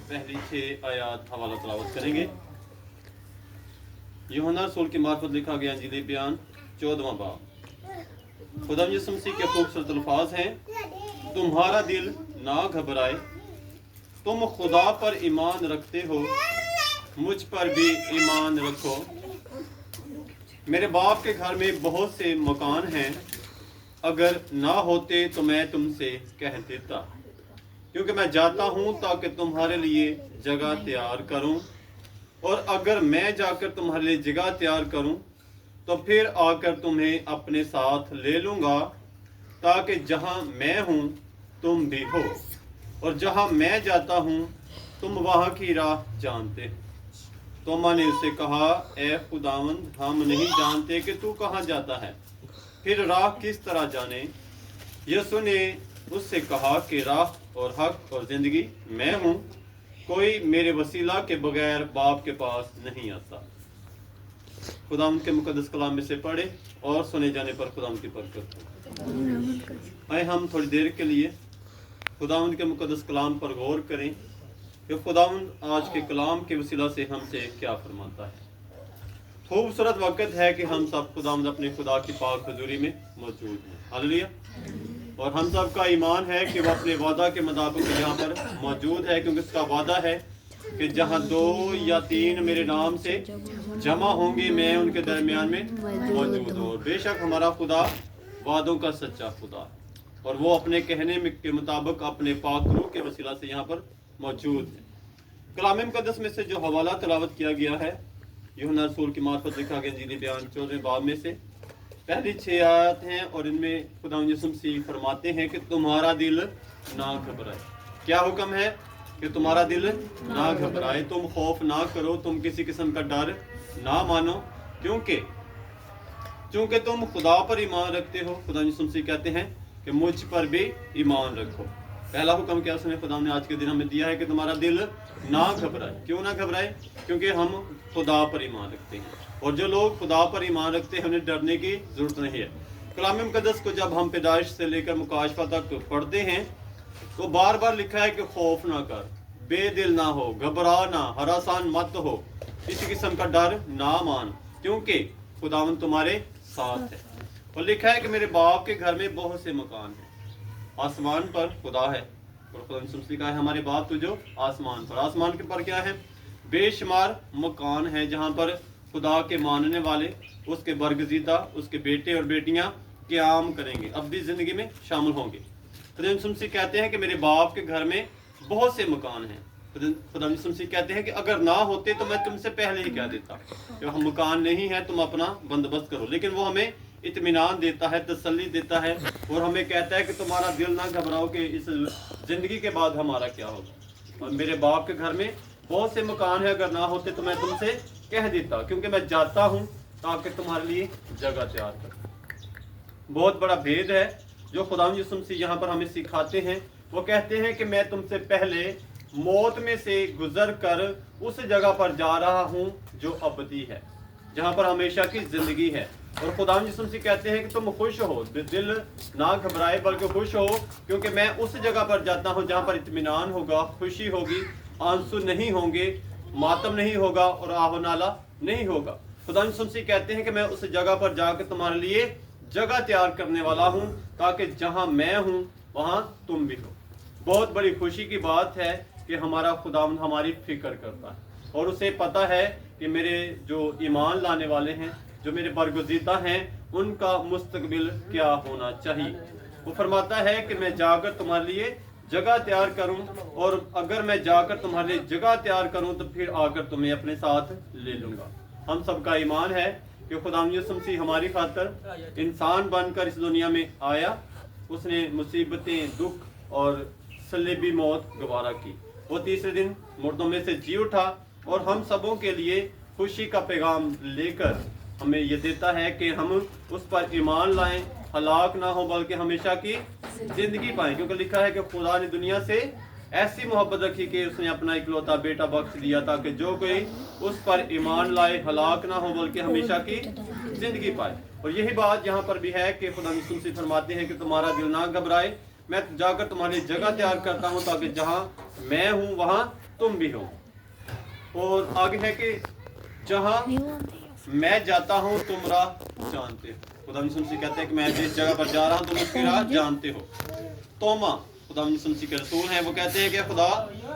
पहली 6 आयात हवाला तलावत करेंगे। यूहन्ना रसूल की मार्फत लिखा गया इंजील बयान 14वां बाब। खुदा यीशु मसीह के खूबसूरत अल्फाज हैं, तुम्हारा दिल ना घबराए, तुम खुदा पर ईमान रखते हो, मुझ पर भी ईमान रखो। मेरे बाप के घर में बहुत से मकान हैं, अगर ना होते तो मैं तुमसे कह देता, क्योंकि मैं जाता हूँ ताकि तुम्हारे लिए जगह तैयार करूँ, और अगर मैं जाकर तुम्हारे लिए जगह तैयार करूँ तो फिर आकर तुम्हें अपने साथ ले लूँगा, ताकि जहाँ मैं हूँ तुम भी हो, और जहाँ मैं जाता हूँ तुम वहाँ की राह जानते हो। तोमा ने उससे कहा, ए खुदावंद, हम नहीं जानते कि तू कहाँ जाता है, फिर राह किस तरह जाने? यीशु ने उससे कहा कि राह और हक और जिंदगी मैं हूँ, कोई मेरे वसीला के बगैर बाप के पास नहीं आता। खुदावंद के मुकद्दस कलाम में से पढ़े और सुने जाने पर खुदावंद की बरकत हो। आए हम थोड़ी देर के लिए खुदावंद के मुकद्दस कलाम पर गौर करें कि खुदावंद आज के कलाम के वसीला से हमसे क्या फरमाता है। खूबसूरत वक्त है कि हम सब खुदावंद अपने खुदा की पाक हुजूरी में मौजूद हैं। हालेलुया। और हम सब का ईमान है कि वो अपने वादा के मुताबिक यहाँ पर मौजूद है, क्योंकि उसका वादा है कि जहाँ 2 या 3 मेरे नाम से जमा होंगे मैं उनके दरमियान में मौजूद हूँ। और बेशक हमारा खुदा वादों का सच्चा खुदा है, और वो अपने कहने के मुताबिक अपने पाक रूह के वसीला से यहाँ पर मौजूद है। कलाम मुकद्दस में से जो हवाला तलावत किया गया है, यूहन्ना रसूल की मार्फत लिखा गया इंजील बयान 14वें बाब में से पहली 6 आयत हैं, और इनमें खुदा यीशु मसीह फरमाते हैं कि तुम्हारा दिल ना घबराए। क्या हुक्म है? कि तुम्हारा दिल ना घबराए, तुम खौफ ना करो, तुम किसी किस्म का डर ना मानो, क्योंकि तुम खुदा पर ईमान रखते हो। खुदा यीशु मसीह कहते हैं कि मुझ पर भी ईमान रखो। पहला हुक्म क्या उसने खुदा ने आज के दिन हमें दिया है कि तुम्हारा दिल ना घबराए। क्यों ना घबराए? क्योंकि हम खुदा पर ईमान रखते हैं, और जो लोग खुदा पर ईमान रखते हैं उन्हें डरने की जरूरत नहीं है। कलाम मुकद्दस को जब हम पैदाइश से लेकर मुकाशफा तक पढ़ते हैं तो बार बार लिखा है कि खौफ ना कर, बेदिल ना हो, घबरा ना, हरासान मत हो, किसी किस्म का डर ना मान, क्योंकि खुदावंद तुम्हारे साथ है। और लिखा है कि मेरे बाप के घर में बहुत से मकान हैं। आसमान पर खुदा है, और खुदा ने कहा है हमारे बाप तो जो आसमान पर। आसमान के पर क्या है? बेशुमार मकान है जहाँ पर खुदा के मानने वाले, उसके बरगजीदा, उसके बेटे और बेटियां क़याम करेंगे, अब्दी जिंदगी में शामिल होंगे। खुदा यीशु कहते हैं कि मेरे बाप के घर में बहुत से मकान हैं। खुदा यीशु कहते हैं कि अगर ना होते तो मैं तुमसे पहले ही कह देता, जो हम मकान नहीं है तुम अपना बंदोबस्त करो। लेकिन वो हमें इत्मीनान देता है, तसल्ली देता है, और हमें कहता है कि तुम्हारा दिल ना घबराओ कि इस जिंदगी के बाद हमारा क्या होगा। और मेरे बाप के घर में बहुत से मकान है, अगर ना होते तो मैं तुमसे कह देता, क्योंकि मैं जाता हूँ ताकि तुम्हारे लिए जगह तैयार करूँ। बहुत बड़ा भेद है जो खुदा यीशु मसीह यहाँ पर हमें सिखाते हैं। वो कहते हैं कि मैं तुमसे पहले मौत में से गुजर कर उस जगह पर जा रहा हूँ जो अबदी है, जहाँ पर हमेशा की जिंदगी है। और खुदा यीशु मसीह कहते हैं कि तुम खुश हो, दिल ना घबराए बल्कि खुश हो, क्योंकि मैं उस जगह पर जाता हूँ जहाँ पर इत्मीनान होगा, खुशी होगी, आंसू नहीं होंगे, मातम नहीं होगा और आहो नाला नहीं होगा। खुदा यीशु मसीह कहते हैं कि मैं उस जगह पर जाकर तुम्हारे लिए जगह तैयार करने वाला हूँ, ताकि जहाँ मैं हूँ वहाँ तुम भी हो। बहुत बड़ी खुशी की बात है कि हमारा खुदावंद हमारी फिक्र करता है, और उसे पता है कि मेरे जो ईमान लाने वाले हैं, जो मेरे बरगुज़ीदा हैं, उनका मुस्तकबिल क्या होना चाहिए। वो फरमाता है कि मैं जाकर तुम्हारे लिए जगह तैयार करूं, और अगर मैं जाकर तुम्हारे लिए जगह तैयार करूं तो फिर आकर तुम्हें अपने साथ ले लूंगा। हम सबका ईमान है कि खुदा यीशु मसीह हमारी खातर इंसान बनकर इस दुनिया में आया। उसने मुसीबतें, दुख और सलीबी मौत गवारा की। वो तीसरे दिन मुर्दों में से जी उठा, और हम सबों के लिए खुशी का पैगाम लेकर हमें ये देता है कि हम उस पर ईमान लाएं, हलाक ना हो बल्कि हमेशा की जिंदगी पाएं। क्योंकि लिखा है कि खुदा ने दुनिया से ऐसी मोहब्बत रखी कि उसने अपना इकलौता बेटा बख्श दिया, ताकि जो कोई उस पर ईमान लाए हलाक ना हो बल्कि हमेशा की जिंदगी पाए। और यही बात यहाँ पर भी है कि खुदा यीशु मसीह फरमाते हैं कि तुम्हारा दिल ना घबराए, मैं जाकर तुम्हारे लिए जगह तैयार करता हूँ, ताकि जहाँ मैं हूँ वहाँ तुम भी हो। और आगे है कि जहाँ मैं जाता हूँ तुम राह जानते हो। खुदा यीशु मसीह कहते हैं कि मैं जिस जगह पर जा रहा हूँ तुम उसकी राह जानते हो। तोमा खुदा यीशु मसीह के रसूल हैं, वो कहते हैं कि खुदा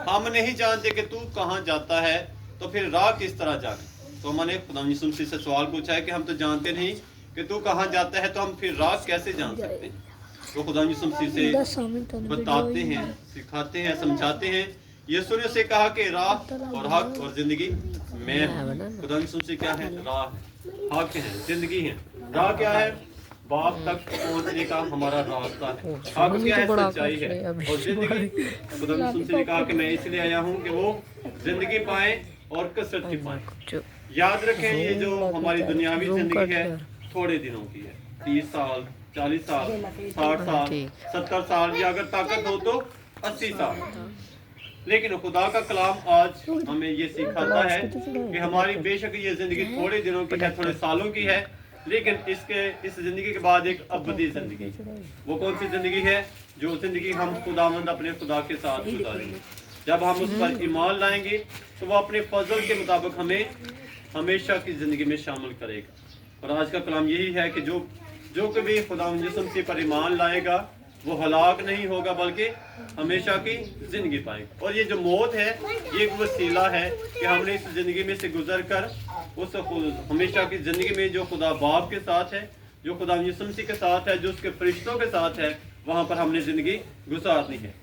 हम नहीं जानते कि तू कहाँ जाता है, तो फिर राह किस तरह जाने। तोमा ने खुदा यीशु मसीह से सवाल पूछा है कि हम तो जानते नहीं कि तू कहाँ जाता है, तो हम फिर राह कैसे जान सकते हैं। तो खुदा यीशु मसीह से बताते हैं, सिखाते हैं, समझाते हैं। यीशु ने उसे कहा कि राह और हक और जिंदगी मैं हूँ। खुदा यीशु मसीह क्या है? राह है, हक है, जिंदगी है। राह क्या है? बाप तक पहुंचने का हमारा रास्ता है। हक क्या है? सच्चाई है। और जिंदगी, खुदा यीशु मसीह ने कहा कि मैं इसलिए आया हूँ कि वो जिंदगी पाए और कसरत की पाए। याद रखें, ये जो हमारी दुनियावी जिंदगी है थोड़े दिनों की है। 30 साल, 40 साल, 60 साल, 70 साल, या अगर ताकत हो तो 80 साल। लेकिन खुदा का कलाम आज हमें ये सिखाता है कि हमारी बेशक ये जिंदगी थोड़े दिनों की है, थोड़े सालों की है, लेकिन इस जिंदगी के बाद एक अबदी जिंदगी। वो कौन सी जिंदगी है? जो जिंदगी हम खुदावंद अपने खुदा के साथ गुजारेंगे। जब हम उस पर ईमान लाएंगे तो वो अपने फजल के मुताबिक हमें हमेशा की जिंदगी में शामिल करेगा। और आज का कलाम यही है कि जो कभी खुदावंद यीशु मसीह पर ईमान लाएगा वो हलाक नहीं होगा, बल्कि हमेशा की जिंदगी पाएगा। और ये जो मौत है ये एक वसीला है कि हमने इस जिंदगी में से गुजर कर उस हमेशा की जिंदगी में जो खुदा बाप के साथ है, जो खुदा यीशु मसीह के साथ है, जो उसके फरिश्तों के साथ है, वहाँ पर हमने जिंदगी गुजारनी है।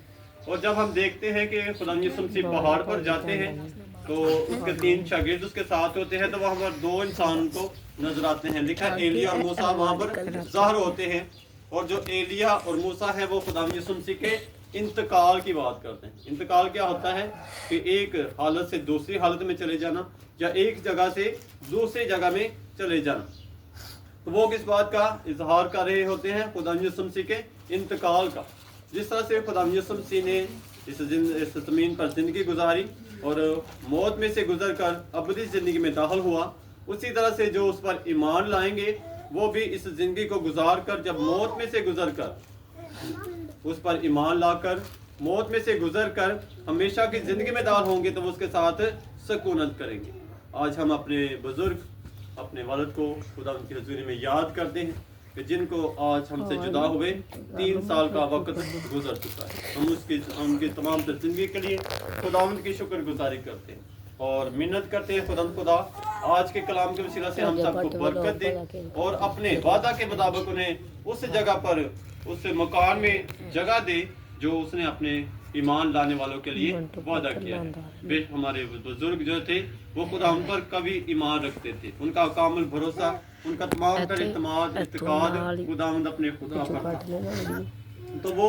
और जब हम देखते हैं कि खुदा यीशु मसीह पहाड़ पर जाते हैं तो उसके 3 शागिर्द उसके साथ होते हैं, तो वहाँ पर 2 इंसान को नजर आते हैं। लिखा एलिया और मूसा वहाँ पर ज़ाहिर होते हैं। और जो एलिया और मूसा है वो खुदा यीशु मसीह के इंतकाल की बात करते हैं। इंतकाल क्या होता है? कि एक हालत से दूसरी हालत में चले जाना, या एक जगह से दूसरी जगह में चले जाना। तो वो किस बात का इजहार कर रहे होते हैं? खुदा यीशु मसीह के इंतकाल का। जिस तरह से खुदा यीशु मसीह ने इस ज़मीन पर जिंदगी गुजारी और मौत में से गुजर कर अबदी जिंदगी में दाखिल हुआ, उसी तरह से जो उस पर ईमान लाएंगे वो भी इस जिंदगी को गुजार कर, जब मौत में से गुजर कर उस पर ईमान लाकर मौत में से गुजर कर हमेशा की जिंदगी में दाखिल होंगे, तो वो उसके साथ सकूनत करेंगे। आज हम अपने बुजुर्ग, अपने वालिद को खुदा उनकी हजूरी में याद करते हैं कि जिनको आज हमसे जुदा हुए 3 साल का वक्त गुजर चुका है। हम उनकी तमाम जिंदगी के लिए खुदा की शुक्रगुजारी करते हैं और मिन्नत करते हैं खुदा आज के कलाम के वसीला से हम सबको बरकत दे और अपने वादा के मुताबिक उन्हें उस जगह पर, उस मकान में जगह दे जो उसने अपने ईमान लाने वालों के लिए वादा किया है। हमारे बुजुर्ग जो थे वो खुदा उन पर कभी ईमान रखते थे। उनका कामिल भरोसा, उनका तमाम तर इत्मीनान इत्तेकाद खुदावंद अपने खुदा पर था, तो वो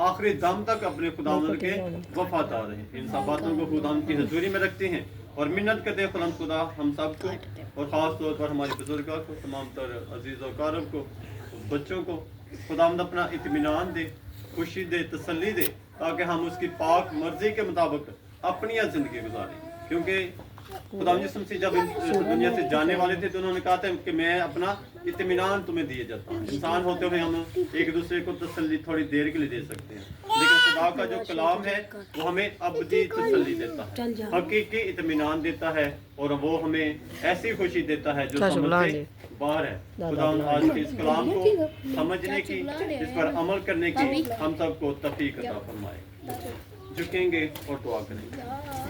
आखिरी दम तक अपने खुदावंद के वफादार हैं। इन सब बातों को खुदावंद की हजूरी में रखते हैं और मिन्नत करते हैं खुदा हम सबको, और ख़ास तौर पर हमारे बुजुर्गों को, तमाम तर अजीज़ और कारब को, बच्चों को खुदावंद अपना इत्मीनान दे, खुशी दे, तसल्ली दे, ताकि हम उसकी पाक मर्जी के मुताबिक अपनी ज़िंदगी गुजारें। क्योंकि खुदा यीशु मसीह जब इस दुनिया से जाने वाले थे तो उन्होंने कहा था कि मैं अपना इत्मीनान तुम्हें दिए जाता हूँ। इंसान होते हुए हम एक दूसरे को तसल्ली थोड़ी देर के लिए दे सकते हैं, लेकिन खुदा का जो कलाम है वो हमें अबदी तसल्ली देता है, हकीकी इत्मीनान देता है, और वो हमें ऐसी खुशी देता है जो समझ से बाहर है। खुदा आज के इस कलाम को समझने की, इस पर अमल करने की हम सबको तौफीक अता फरमाए। झुकेंगे और दुआ करेंगे।